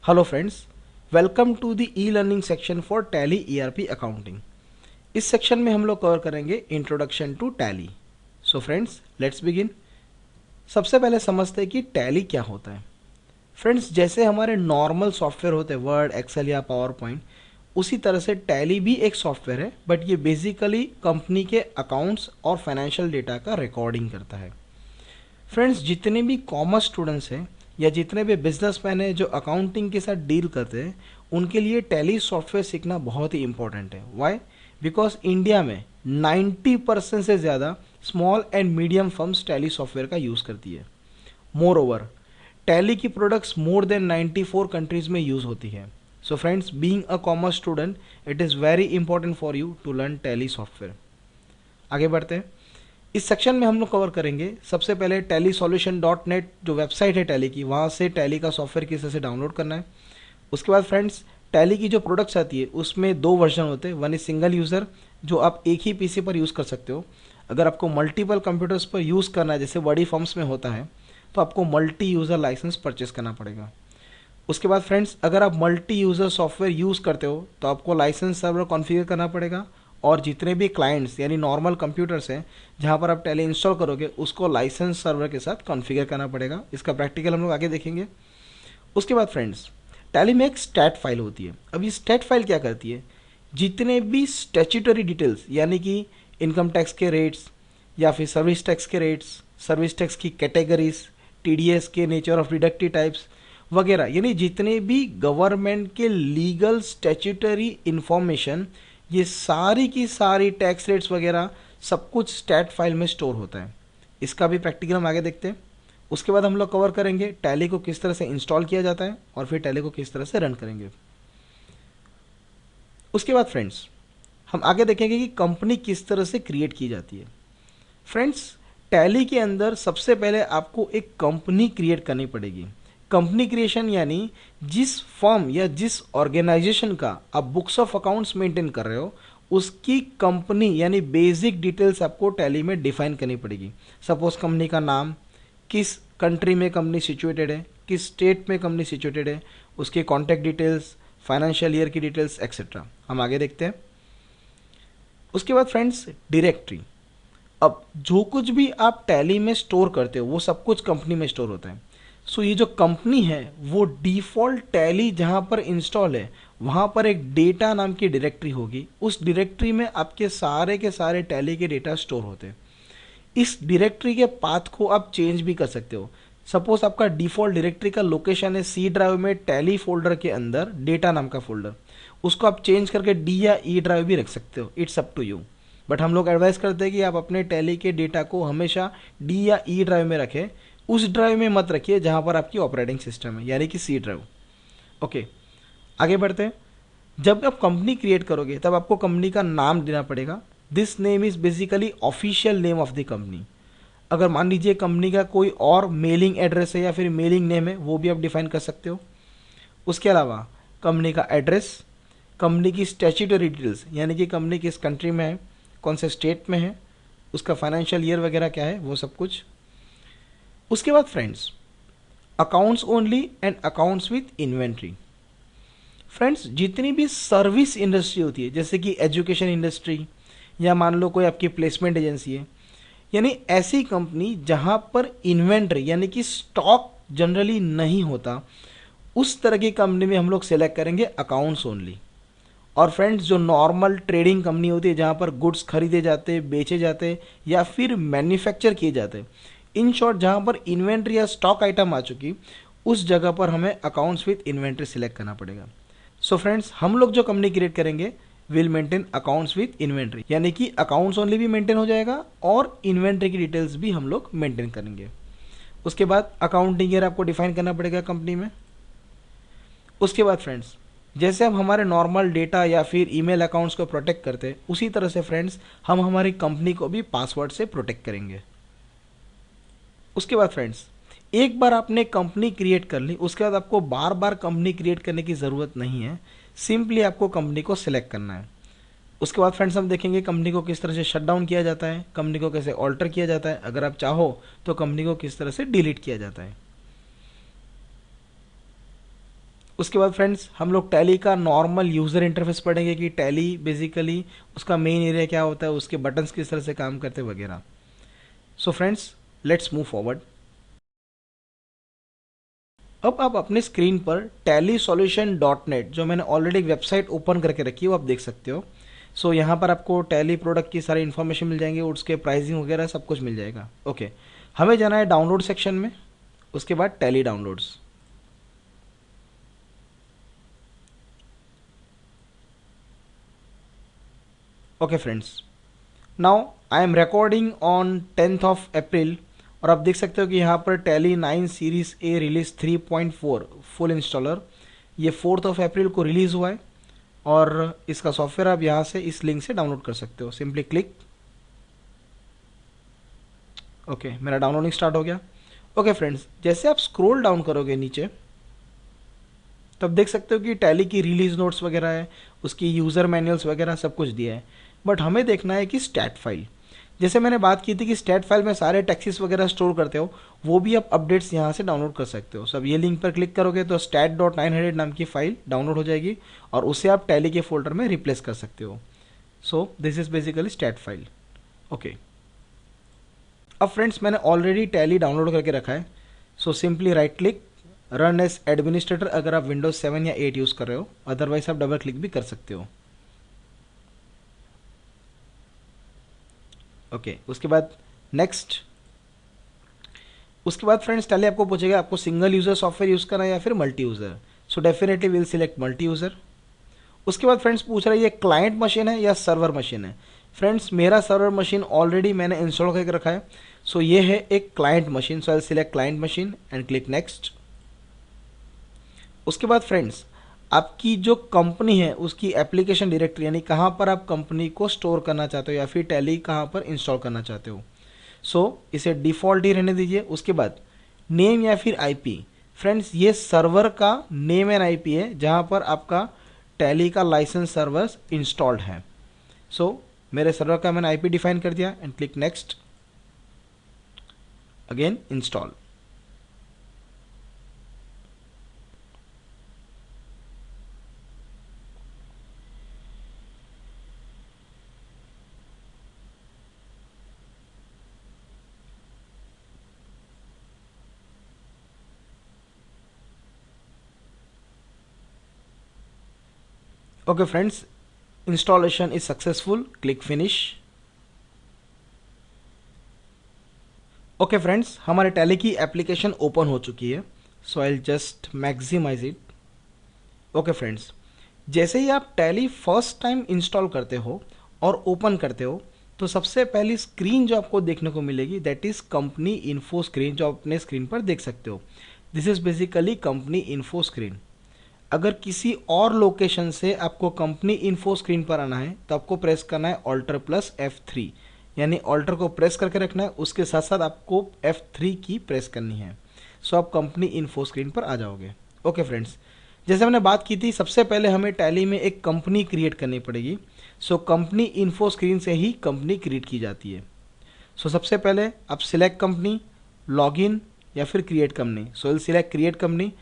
Hello friends, welcome to the e learning section for Tally ERP accounting. इस section में हम लोग cover करेंगे introduction to Tally. So friends, let's begin. सबसे पहले समझते हैं कि टैली क्या होता है। फ्रेंड्स, जैसे हमारे नॉर्मल सॉफ्टवेयर होते हैं वर्ड, एक्सेल या पावर पॉइंट, उसी तरह से टैली भी एक सॉफ्टवेयर है, बट ये बेसिकली कंपनी के अकाउंट्स और फाइनेंशियल डेटा का रिकॉर्डिंग करता है। फ्रेंड्स, जितने भी कॉमर्स स्टूडेंट्स हैं या जितने भी बिजनेसमैन हैं जो अकाउंटिंग के साथ डील करते हैं, उनके लिए टैली सॉफ्टवेयर सीखना बहुत ही इंपॉर्टेंट है। वाई? बिकॉज इंडिया में 90% से ज़्यादा small and medium firms Tally software का यूज़ करती है। मोर ओवर, टैली की प्रोडक्ट्स मोर देन 94 कंट्रीज में यूज़ होती है। So friends, being a commerce student, it is very important for you to learn Tally software. आगे बढ़ते हैं। इस सेक्शन में हम लोग कवर करेंगे सबसे पहले tellysolution.net जो वेबसाइट है टैली की, वहाँ से टैली का सॉफ्टवेयर किस तरह से डाउनलोड करना है। उसके बाद फ्रेंड्स, टैली की जो प्रोडक्ट्स आती है उसमें दो वर्जन होते हैं। वन इज सिंगल यूज़र जो आप एक ही पीसी पर यूज़ कर सकते हो। अगर आपको मल्टीपल कंप्यूटर्स पर यूज़ करना है, जैसे बड़ी फर्म्स में होता है, तो आपको मल्टी यूज़र लाइसेंस परचेस करना पड़ेगा। उसके बाद फ्रेंड्स, अगर आप मल्टी यूज़र सॉफ्टवेयर यूज़ करते हो तो आपको लाइसेंस सर्वर कॉन्फ़िगर करना पड़ेगा, और जितने भी क्लाइंट्स यानी नॉर्मल कंप्यूटर्स हैं जहाँ पर आप टैली इंस्टॉल करोगे, उसको लाइसेंस सर्वर के साथ कॉन्फ़िगर करना पड़ेगा। इसका प्रैक्टिकल हम लोग आगे देखेंगे। उसके बाद फ्रेंड्स, टैली में एक स्टैट फाइल होती है। अब ये स्टैट फाइल क्या करती है? जितने भी स्टैच्यूटरी डिटेल्स यानी कि इनकम टैक्स के रेट्स या फिर सर्विस टैक्स के रेट्स, सर्विस टैक्स की कैटेगरीज, टीडीएस के नेचर ऑफ डिडक्टिव टाइप्स वगैरह, यानी जितने भी गवर्नमेंट के लीगल स्टैच्यूटरी इंफॉर्मेशन, ये सारी की सारी टैक्स रेट्स वगैरह सब कुछ स्टैट फाइल में स्टोर होता है। इसका भी प्रैक्टिकल हम आगे देखते हैं। उसके बाद हम लोग कवर करेंगे टैली को किस तरह से इंस्टॉल किया जाता है और फिर टैली को किस तरह से रन करेंगे। उसके बाद फ्रेंड्स, हम आगे देखेंगे कि कंपनी किस तरह से क्रिएट की जाती है। फ्रेंड्स, टैली के अंदर सबसे पहले आपको एक कंपनी क्रिएट करनी पड़ेगी। कंपनी क्रिएशन यानी जिस फर्म या जिस ऑर्गेनाइजेशन का आप बुक्स ऑफ अकाउंट्स मेंटेन कर रहे हो, उसकी कंपनी यानी बेसिक डिटेल्स आपको टैली में डिफाइन करनी पड़ेगी। सपोज कंपनी का नाम, किस कंट्री में कंपनी सिचुएटेड है, किस स्टेट में कंपनी सिचुएटेड है, उसके कॉन्टैक्ट डिटेल्स, फाइनेंशियल ईयर की डिटेल्स एक्सेट्रा। हम आगे देखते हैं। उसके बाद फ्रेंड्स, डायरेक्टरी। अब जो कुछ भी आप टैली में स्टोर करते हो वो सब कुछ कंपनी में स्टोर होता है। सो ये जो कंपनी है वो डिफ़ॉल्ट टैली जहाँ पर इंस्टॉल है वहाँ पर एक डेटा नाम की डायरेक्टरी होगी। उस डायरेक्टरी में आपके सारे के सारे टैली के डेटा स्टोर होते हैं। इस डायरेक्टरी के पाथ को आप चेंज भी कर सकते हो। सपोज आपका डिफ़ॉल्ट डायरेक्टरी का लोकेशन है सी ड्राइव में टैली फोल्डर के अंदर डेटा नाम का फोल्डर, उसको आप चेंज करके डी या ई ड्राइव भी रख सकते हो। It's up to you. But हम लोग एडवाइस करते हैं कि आप अपने टैली के डेटा को हमेशा डी या ई ड्राइव में रखें। उस ड्राइव में मत रखिए जहाँ पर आपकी ऑपरेटिंग सिस्टम है, यानी कि सी ड्राइव। ओके, आगे बढ़ते हैं। जब आप कंपनी क्रिएट करोगे तब आपको कंपनी का नाम देना पड़ेगा। This name is basically official name of the company. अगर मान लीजिए कंपनी का कोई और मेलिंग एड्रेस है या फिर मेलिंग नेम है, वो भी आप डिफाइन कर सकते हो। उसके अलावा कंपनी का एड्रेस, कंपनी की स्टैच्यूटरी डिटेल्स यानी कि कंपनी किस कंट्री में है, कौन से स्टेट में है, उसका फाइनेंशियल ईयर वगैरह क्या है, वो सब कुछ। उसके बाद friends, accounts only and accounts with inventory. Friends, जितनी भी सर्विस इंडस्ट्री होती है जैसे कि एजुकेशन इंडस्ट्री या मान लो कोई आपकी प्लेसमेंट एजेंसी है, यानी ऐसी कंपनी जहां पर इन्वेंट्री यानी कि स्टॉक जनरली नहीं होता, उस तरह की कंपनी में हम लोग सेलेक्ट करेंगे अकाउंट्स ओनली। और फ्रेंड्स, जो नॉर्मल ट्रेडिंग कंपनी होती है जहाँ पर गुड्स खरीदे जाते, बेचे जाते या फिर मैन्युफैक्चर किए जाते, इन शॉर्ट जहाँ पर इन्वेंट्री या स्टॉक आइटम आ चुकी, उस जगह पर हमें अकाउंट्स विथ इन्वेंट्री सिलेक्ट करना पड़ेगा। सो फ्रेंड्स, हम लोग जो कंपनी क्रिएट करेंगे will maintain accounts with inventory, यानी कि अकाउंट्स ओनली भी मेंटेन हो जाएगा और इन्वेंट्री की डिटेल्स भी हम लोग मेंटेन करेंगे। उसके बाद अकाउंटिंग ईयर आपको डिफाइन करना पड़ेगा कंपनी में। उसके बाद फ्रेंड्स, जैसे हम हमारे नॉर्मल डेटा या फिर ईमेल अकाउंट्स को प्रोटेक्ट करते हैं, उसी तरह से फ्रेंड्स हम हमारी कंपनी को भी पासवर्ड से प्रोटेक्ट करेंगे। उसके बाद फ्रेंड्स, एक बार आपने कंपनी क्रिएट कर ली, उसके बाद आपको बार बार कंपनी क्रिएट करने की ज़रूरत नहीं है। सिंपली आपको कंपनी को सिलेक्ट करना है। उसके बाद फ्रेंड्स, हम देखेंगे कंपनी को किस तरह से शट डाउन किया जाता है, कंपनी को कैसे ऑल्टर किया जाता है, अगर आप चाहो तो कंपनी को किस तरह से डिलीट किया जाता है। उसके बाद फ्रेंड्स हम लोग टैली का नॉर्मल यूज़र इंटरफेस पढ़ेंगे कि टैली बेसिकली उसका मेन एरिया क्या होता है, उसके बटन्स किस तरह से काम करते हैं वगैरह। सो फ्रेंड्स लेट्स मूव फॉरवर्ड। अब आप अपने स्क्रीन पर tallysolution.net जो मैंने ऑलरेडी एक वेबसाइट ओपन करके रखी है वो आप देख सकते हो। सो यहाँ पर आपको टैली प्रोडक्ट की सारी इन्फॉर्मेशन मिल जाएंगे, उसके प्राइसिंग वगैरह सब कुछ मिल जाएगा। ओके, हमें जाना है डाउनलोड सेक्शन में, उसके बाद tally downloads. Okay friends, now I am recording on 10th of April और आप देख सकते हो कि यहाँ पर tally 9 series A release 3.4 full installer ये 4th ऑफ अप्रैल को रिलीज़ हुआ है और इसका सॉफ्टवेयर आप यहाँ से इस लिंक से डाउनलोड कर सकते हो। Simply click. ओके, मेरा डाउनलोडिंग स्टार्ट हो गया। ओके फ्रेंड्स, जैसे आप स्क्रॉल डाउन करोगे नीचे तब देख सकते हो कि टैली की रिलीज नोट्स वगैरह है, उसकी यूज़र मैनुअल्स वगैरह सब कुछ दिया है। बट हमें देखना है कि स्टैट फाइल, जैसे मैंने बात की थी कि स्टैट फाइल में सारे टैक्सेस वगैरह स्टोर करते हो, वो भी आप अपडेट्स यहाँ से डाउनलोड कर सकते हो। सब ये लिंक पर क्लिक करोगे तो stat.900 नाम की फाइल डाउनलोड हो जाएगी और उसे आप टैली के फोल्डर में रिप्लेस कर सकते हो। So this is basically stat file. Okay, अब फ्रेंड्स मैंने ऑलरेडी टैली डाउनलोड करके रखा है। So simply right click, run as administrator अगर आप विंडोज 7 या 8 यूज़ कर रहे हो, अदरवाइज आप डबल क्लिक भी कर सकते हो। ओके, उसके बाद नेक्स्ट। उसके बाद फ्रेंड्स टैली आपको पूछेगा आपको सिंगल यूज़र सॉफ्टवेयर यूज़ करना है या फिर multi user. So definitely will select multi user. उसके बाद फ्रेंड्स पूछ रहा है ये क्लाइंट मशीन है या सर्वर मशीन है। फ्रेंड्स मेरा सर्वर मशीन ऑलरेडी मैंने इंस्टॉल करके रखा है, सो ये है एक client machine. So I select client machine and click next. उसके बाद फ्रेंड्स आपकी जो कंपनी है उसकी एप्लीकेशन डायरेक्टरी यानी कहाँ पर आप कंपनी को स्टोर करना चाहते हो या फिर टैली कहाँ पर इंस्टॉल करना चाहते हो। सो इसे डिफ़ॉल्ट ही रहने दीजिए। उसके बाद नेम या फिर आईपी, फ्रेंड्स ये सर्वर का नेम एंड आईपी है जहाँ पर आपका टैली का लाइसेंस सर्वर इंस्टॉल्ड है। सो मेरे सर्वर का मैंने आईपी डिफाइन कर दिया and click next, again install. Okay friends, installation is successful, click finish. Okay friends, हमारे टैली की एप्लीकेशन ओपन हो चुकी है। So I just maximise it. Okay friends, जैसे ही आप टैली फर्स्ट टाइम इंस्टॉल करते हो और ओपन करते हो तो सबसे पहली स्क्रीन जो आपको देखने को मिलेगी that is company info screen, जो आप अपने स्क्रीन पर देख सकते हो। This is basically company info screen. अगर किसी और लोकेशन से आपको कंपनी इन्फो स्क्रीन पर आना है तो आपको प्रेस करना है ऑल्टर प्लस F3, यानी ऑल्टर को प्रेस करके रखना है, उसके साथ साथ आपको F3 की प्रेस करनी है। सो आप कंपनी इन्फो स्क्रीन पर आ जाओगे। ओके फ्रेंड्स, जैसे हमने बात की थी सबसे पहले हमें टैली में एक कंपनी क्रिएट करनी पड़ेगी। सो कंपनी इन्फो स्क्रीन से ही कंपनी क्रिएट की जाती है। सो सबसे पहले आप सिलेक्ट कंपनी, लॉगिन या फिर create company. So will select create company.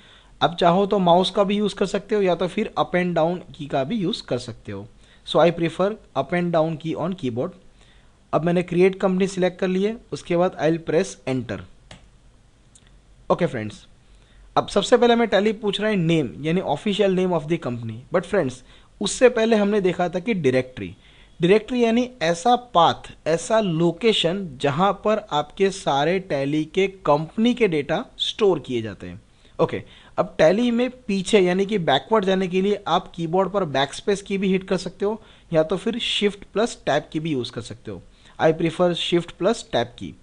अब चाहो तो माउस का भी यूज़ कर सकते हो या तो फिर अप एंड डाउन की का भी यूज़ कर सकते हो। So I prefer up and down key on keyboard. अब मैंने क्रिएट कंपनी सिलेक्ट कर ली है, उसके बाद I will press enter. Okay friends, अब सबसे पहले हमें टैली पूछ रहा है नेम यानी official name of the company. But friends उससे पहले हमने देखा था कि डायरेक्टरी, डायरेक्टरी यानी ऐसा पाथ, ऐसा लोकेशन जहां पर आपके सारे टैली के कंपनी के डेटा स्टोर किए जाते हैं। ओके, अब टैली में पीछे यानी कि बैकवर्ड जाने के लिए आप कीबोर्ड पर बैक स्पेस की भी हिट कर सकते हो या तो फिर शिफ्ट प्लस टैब की भी यूज़ कर सकते हो। I prefer shift plus tab key.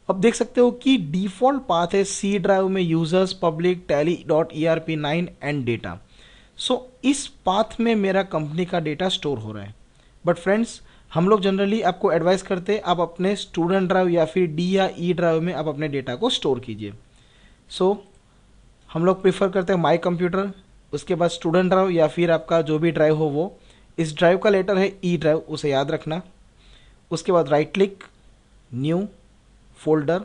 अब देख सकते हो कि डिफ़ॉल्ट पाथ है सी ड्राइव में users public Tally dot ERP9 and data. So इस पाथ में मेरा कंपनी का डेटा स्टोर हो रहा है। बट फ्रेंड्स हम लोग जनरली आपको एडवाइस करते हैं आप अपने स्टूडेंट ड्राइव या फिर डी या ई ड्राइव में आप अपने डेटा को स्टोर कीजिए। सो हम लोग प्रीफर करते हैं माई कंप्यूटर, उसके बाद स्टूडेंट ड्राइव या फिर आपका जो भी ड्राइव हो वो। इस ड्राइव का लेटर है ई ड्राइव, उसे याद रखना। उसके बाद राइट क्लिक, न्यू फोल्डर।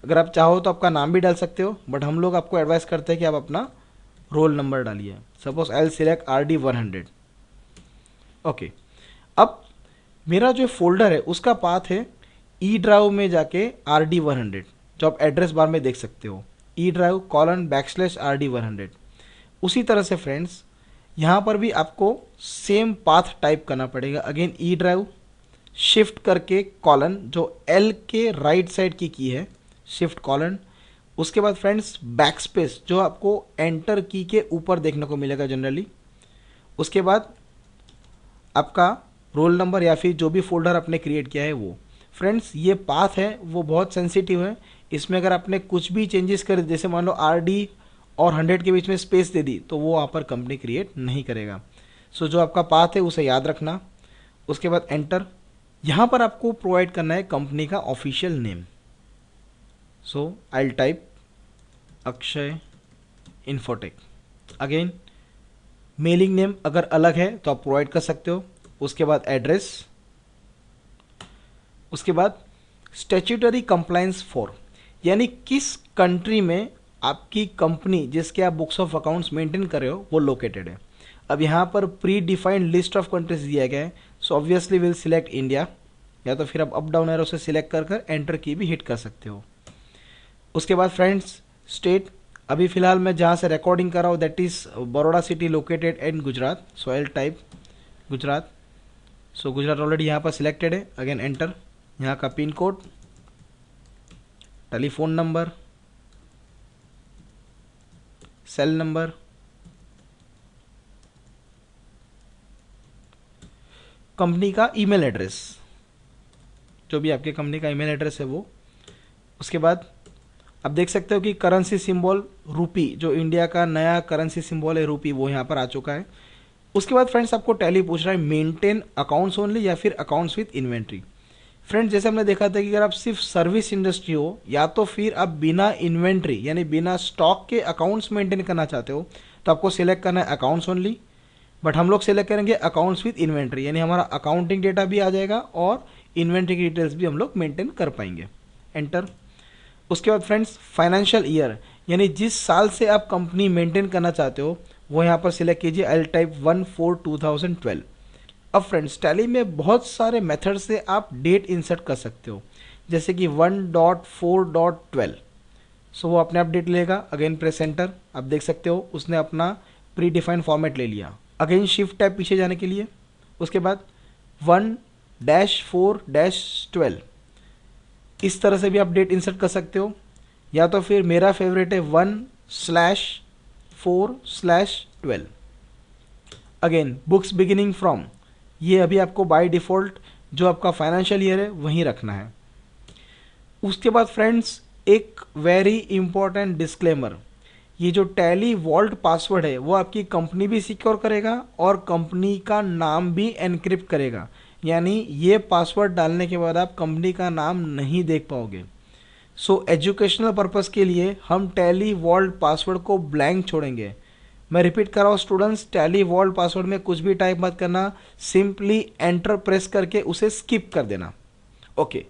अगर आप चाहो तो आपका नाम भी डाल सकते हो बट हम लोग आपको एडवाइस करते हैं कि आप अपना रोल नंबर डालिए। Suppose I will select RD100। Okay, अब मेरा जो फोल्डर है उसका पाथ है ई ड्राइव में जाके RD100, जो आप एड्रेस बार में देख सकते हो, e-drive:/RD100। उसी तरह से फ्रेंड्स यहाँ पर भी आपको सेम पाथ टाइप करना पड़ेगा। अगेन ई ड्राइव शिफ्ट करके कॉलन, जो एल के राइट साइड की है, शिफ्ट कॉलन। उसके बाद फ्रेंड्स बैक स्पेस, जो आपको एंटर की के ऊपर देखने को मिलेगा जनरली। उसके बाद आपका रोल नंबर या फिर जो भी फोल्डर आपने क्रिएट किया है वो। फ्रेंड्स ये पाथ है वो बहुत सेंसिटिव है, इसमें अगर आपने कुछ भी चेंजेस कर, जैसे मान लो RD और 100 के बीच में स्पेस दे दी, तो वो वहाँ पर कंपनी क्रिएट नहीं करेगा। सो जो आपका पाथ है उसे याद रखना। उसके बाद एंटर। यहाँ पर आपको प्रोवाइड करना है कंपनी का official name. So I will type Akshay infotech. Again mailing name अगर अलग है तो आप प्रोवाइड कर सकते हो। उसके बाद एड्रेस। उसके बाद स्टैट्यूटरी कंप्लायंस फॉर, यानी किस कंट्री में आपकी कंपनी जिसके आप बुक्स ऑफ अकाउंट्स मेंटेन कर रहे हो वो लोकेटेड है। अब यहाँ पर pre defined list of countries दिया गया है, so obviously will select India, या तो फिर आप अप डाउन एरो से सिलेक्ट कर कर एंटर की भी हिट कर सकते हो। उसके बाद फ्रेंड्स स्टेट, अभी फिलहाल मैं जहाँ से रिकॉर्डिंग कर रहा हूँ that is Baroda city located in Gujarat, so I will type Gujarat. So Gujarat already यहाँ पर सिलेक्टेड है। Again enter. यहाँ का pin code, telephone number, cell number, company का ईमेल एड्रेस, जो भी आपके कंपनी का ईमेल एड्रेस है वो। उसके बाद आप देख सकते हो कि करेंसी सिंबल रूपी, जो इंडिया का नया करेंसी सिंबल है रूपी, वो यहाँ पर आ चुका है। उसके बाद फ्रेंड्स आपको टैली पूछ रहा है मेंटेन अकाउंट्स ओनली या फिर अकाउंट्स विद इन्वेंट्री। फ्रेंड्स जैसे हमने देखा था कि अगर आप सिर्फ सर्विस इंडस्ट्री हो या तो फिर आप बिना इन्वेंट्री यानी बिना स्टॉक के अकाउंट्स मेंटेन करना चाहते हो तो आपको सिलेक्ट करना है अकाउंट्स ओनली। बट हम लोग सिलेक्ट करेंगे अकाउंट्स विद इन्वेंट्री, यानी हमारा अकाउंटिंग डेटा भी आ जाएगा और इन्वेंट्री की डिटेल्स भी हम लोग मेंटेन कर पाएंगे। एंटर। उसके बाद फ्रेंड्स फाइनेंशियल ईयर, यानी जिस साल से आप कंपनी मेंटेन करना चाहते हो वो यहाँ पर सिलेक्ट कीजिए। आई विल टाइप 1/4/2012। अब फ्रेंड्स टैली में बहुत सारे मेथड से आप डेट इंसर्ट कर सकते हो, जैसे कि 1.4.12। सो वो अपने आप डेट लेगा। Again press enter. आप देख सकते हो उसने अपना प्री डिफाइंड फॉर्मेट ले लिया। अगेन शिफ्ट टैब पीछे जाने के लिए। उसके बाद 1-4-12, इस तरह से भी आप डेट इंसर्ट कर सकते हो, या तो फिर मेरा फेवरेट है 1/4/12। अगेन बुक्स बिगिनिंग फ्रॉम, ये अभी आपको बाय डिफ़ॉल्ट जो आपका फाइनेंशियल ईयर है वहीं रखना है। उसके बाद फ्रेंड्स एक वेरी इंपॉर्टेंट डिस्क्लेमर, ये जो टैली वॉल्ट पासवर्ड है वो आपकी कंपनी भी सिक्योर करेगा और कंपनी का नाम भी एनक्रिप्ट करेगा, यानी ये पासवर्ड डालने के बाद आप कंपनी का नाम नहीं देख पाओगे। सो एजुकेशनल पर्पस के लिए हम टैली वॉल्ट पासवर्ड को ब्लैंक छोड़ेंगे। मैं रिपीट कर रहा हूँ स्टूडेंट्स, टैली वॉल्ट पासवर्ड में कुछ भी टाइप मत करना, सिंपली एंटर प्रेस करके उसे स्किप कर देना। ओके,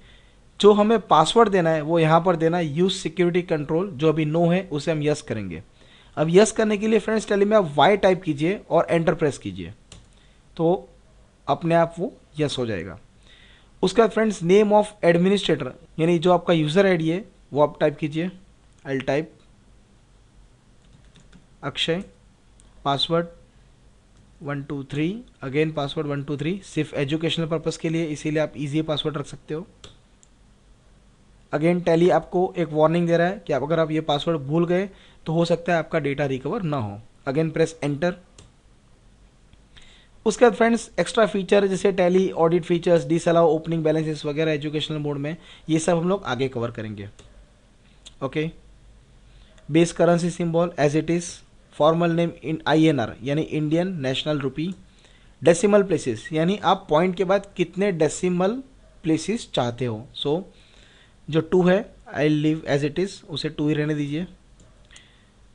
जो हमें पासवर्ड देना है वो यहाँ पर देना है, यूज सिक्योरिटी कंट्रोल, जो अभी नो है उसे हम यस करेंगे। अब यस करने के लिए फ्रेंड्स टैली में आप वाई टाइप कीजिए और एंटर प्रेस कीजिए, तो अपने आप वो यस हो जाएगा। उसके बाद फ्रेंड्स नेम ऑफ एडमिनिस्ट्रेटर, यानी जो आपका यूज़र आईडी है वो आप टाइप कीजिए। आई will type Akshay, password 123, again password 123, सिर्फ एजुकेशनल पर्पस के लिए, इसीलिए आप इजी पासवर्ड रख सकते हो। अगेन टैली आपको एक वार्निंग दे रहा है कि आप अगर आप ये पासवर्ड भूल गए तो हो सकता है आपका डेटा रिकवर ना हो। Again press enter. उसके बाद फ्रेंड्स एक्स्ट्रा फीचर जैसे Tally audit features, disallow opening balances वगैरह एजुकेशनल मोड में, ये सब हम लोग आगे कवर करेंगे। Okay, base currency symbol as it is, formal name in INR यानी Indian national rupee, decimal places यानी आप पॉइंट के बाद कितने डेसिमल प्लेसेस चाहते हो। सो जो 2 है I leave as it is, उसे 2 ही रहने दीजिए।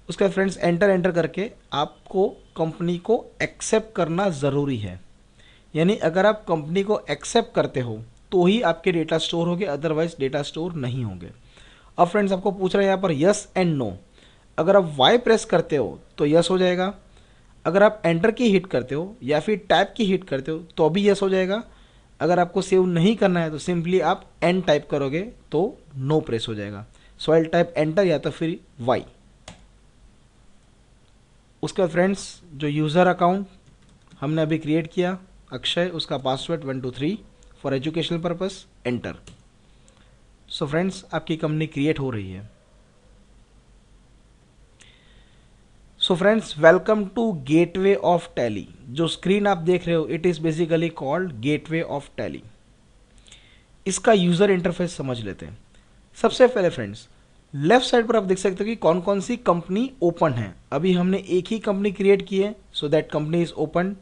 उसके बाद फ्रेंड्स एंटर करके आपको कंपनी को एक्सेप्ट करना ज़रूरी है, यानी अगर आप कंपनी को एक्सेप्ट करते हो तो ही आपके डेटा स्टोर होंगे, अदरवाइज डेटा स्टोर नहीं होंगे। अब फ्रेंड्स आपको पूछ रहा है यहाँ पर यस एंड नो, अगर आप वाई प्रेस करते हो तो यस हो जाएगा, अगर आप एंटर की हिट करते हो या फिर टैब की हिट करते हो तो भी यस हो जाएगा। अगर आपको सेव नहीं करना है तो सिंपली आप एन टाइप करोगे तो नो प्रेस हो जाएगा। सो आई टाइप एंटर या तो फिर वाई। उसके बाद फ्रेंड्स जो यूज़र अकाउंट हमने अभी क्रिएट किया अक्षय, उसका password 123 for educational purpose, enter. So friends आपकी कंपनी क्रिएट हो रही है। So friends welcome to gateway of Tally. जो स्क्रीन आप देख रहे हो it is basically called gateway of Tally. इसका यूज़र इंटरफेस समझ लेते हैं। सबसे पहले फ्रेंड्स लेफ्ट साइड पर आप देख सकते हो कि कौन कौन सी कंपनी ओपन है। अभी हमने एक ही कंपनी क्रिएट की है, so that company is open.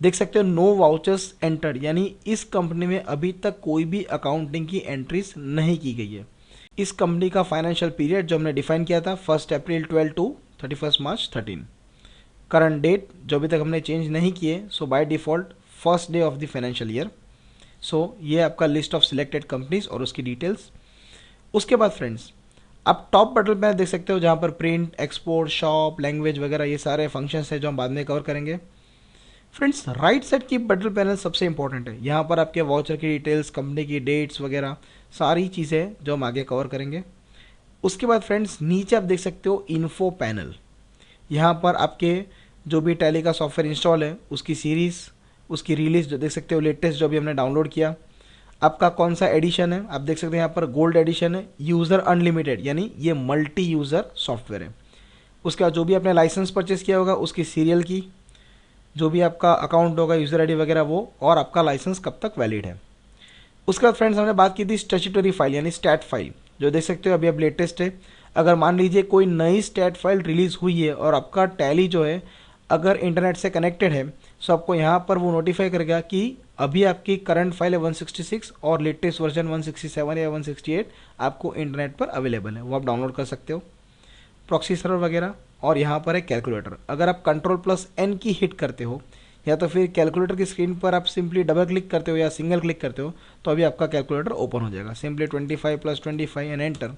देख सकते हो नो वाउचर्स एंटर्ड, यानी इस कंपनी में अभी तक कोई भी अकाउंटिंग की एंट्रीज नहीं की गई है। इस कंपनी का फाइनेंशियल पीरियड जो हमने डिफाइन किया था 1 April 12 to 31 March 13। Current date जो अभी तक हमने चेंज नहीं किए, so by default first day of the financial year. So ये आपका लिस्ट ऑफ सिलेक्टेड कंपनीज और उसकी डिटेल्स। उसके बाद फ्रेंड्स आप टॉप बटन पर देख सकते हो जहाँ पर प्रिंट, एक्सपोर्ट, शॉप, लैंग्वेज वगैरह ये सारे फंक्शंस हैं जो हम बाद में कवर करेंगे। फ्रेंड्स राइट साइड की बटन पैनल सबसे इंपॉर्टेंट है। यहाँ पर आपके वाउचर की डिटेल्स, कंपनी की डेट्स वगैरह सारी चीज़ें जो हम आगे कवर करेंगे। उसके बाद फ्रेंड्स नीचे आप देख सकते हो इन्फो पैनल। यहाँ पर आपके जो भी टैली का सॉफ्टवेयर इंस्टॉल है उसकी सीरीज़, उसकी रिलीज जो देख सकते हो, लेटेस्ट जो भी हमने डाउनलोड किया, आपका कौन सा एडिशन है आप देख सकते हैं। यहाँ पर गोल्ड एडिशन है, यूज़र अनलिमिटेड, यानी ये मल्टी यूज़र सॉफ्टवेयर है। उसके बाद जो भी आपने लाइसेंस परचेस किया होगा उसकी सीरियल की, जो भी आपका अकाउंट होगा, यूज़र आईडी वगैरह वो, और आपका लाइसेंस कब तक वैलिड है। उसके बाद फ्रेंड्स हमने बात की थी स्टैट्यूटरी फाइल यानी स्टैट फाइल, जो देख सकते हो अभी अब लेटेस्ट है। अगर मान लीजिए कोई नई स्टैट फाइल रिलीज़ हुई है और आपका टैली जो है अगर इंटरनेट से कनेक्टेड है, सो आपको यहाँ पर वो नोटिफाई करेगा कि अभी आपकी करंट फाइल है 166 और लेटेस्ट वर्जन 167 या 168 आपको इंटरनेट पर अवेलेबल है, वो आप डाउनलोड कर सकते हो। प्रॉक्सी सर्वर वगैरह, और यहाँ पर है कैलकुलेटर। अगर आप Ctrl+N की हिट करते हो या तो फिर कैलकुलेटर की स्क्रीन पर आप सिंपली डबल क्लिक करते हो या सिंगल क्लिक करते हो तो अभी आपका कैलकुलेटर ओपन हो जाएगा। सिंपली 25+25 एंड एंटर,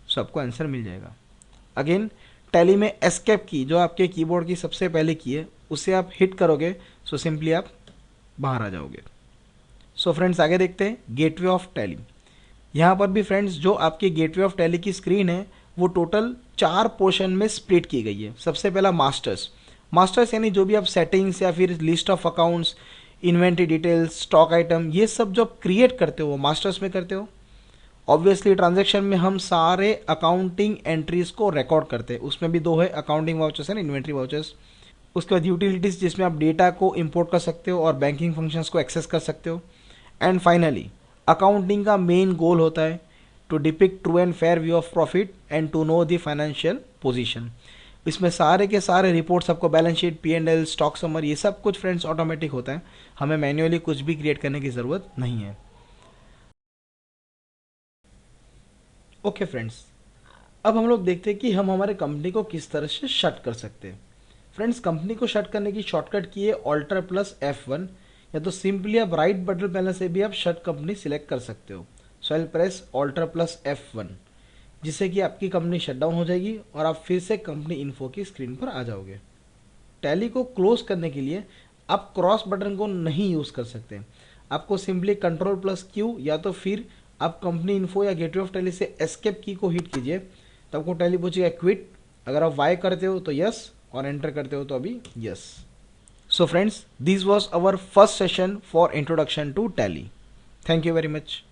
सो आपको आंसर मिल जाएगा। अगेन टैली में एस्केप की जो आपके कीबोर्ड की सबसे पहले की है उसे आप हिट करोगे, सो सिंपली आप बाहर आ जाओगे। सो फ्रेंड्स आगे देखते हैं गेटवे ऑफ टैली। यहाँ पर भी फ्रेंड्स जो आपके गेटवे ऑफ टैली की स्क्रीन है वो टोटल 4 पोर्शन में स्प्लिट की गई है। सबसे पहला मास्टर्स। मास्टर्स यानी जो भी आप सेटिंग्स या फिर list of accounts, inventory details, stock item, ये सब जो क्रिएट करते हो वो मास्टर्स में करते हो। ऑब्वियसली ट्रांजैक्शन में हम सारे अकाउंटिंग एंट्रीज को रिकॉर्ड करते हैं, उसमें भी 2 है, accounting vouchers and inventory vouchers. उसके बाद यूटिलिटीज़ जिसमें आप डेटा को इंपोर्ट कर सकते हो और बैंकिंग फंक्शंस को एक्सेस कर सकते हो। एंड फाइनली अकाउंटिंग का मेन गोल होता है to depict true and fair view of profit and to know the financial position. इसमें सारे के सारे रिपोर्ट्स आपको balance sheet, P&L, stock summer, ये सब कुछ फ्रेंड्स ऑटोमेटिक होता है, हमें मैन्युअली कुछ भी क्रिएट करने की ज़रूरत नहीं है। ओके फ्रेंड्स, अब हम लोग देखते हैं कि हम हमारे कंपनी को किस तरह से शट कर सकते हैं। फ्रेंड्स कंपनी को शट करने की शॉर्टकट की है Alt+F1, या तो सिंपली आप राइट बटन पैनल से भी आप शट कंपनी सिलेक्ट कर सकते हो। सो आई प्रेस Alt+F1, जिससे कि आपकी कंपनी शट डाउन हो जाएगी और आप फिर से कंपनी इन्फो की स्क्रीन पर आ जाओगे। टैली को क्लोज करने के लिए आप क्रॉस बटन को नहीं यूज़ कर सकते, आपको सिंपली Ctrl+Q या तो फिर आप कंपनी इन्फो या गेटवे ऑफ टैली से एस्केप की को हिट कीजिए, तो आपको टैली पूछेगा क्विट। अगर आप वाई करते हो तो यस, और एंटर करते हो तो अभी yes. So friends this was our first session for introduction to Tally. Thank you very much.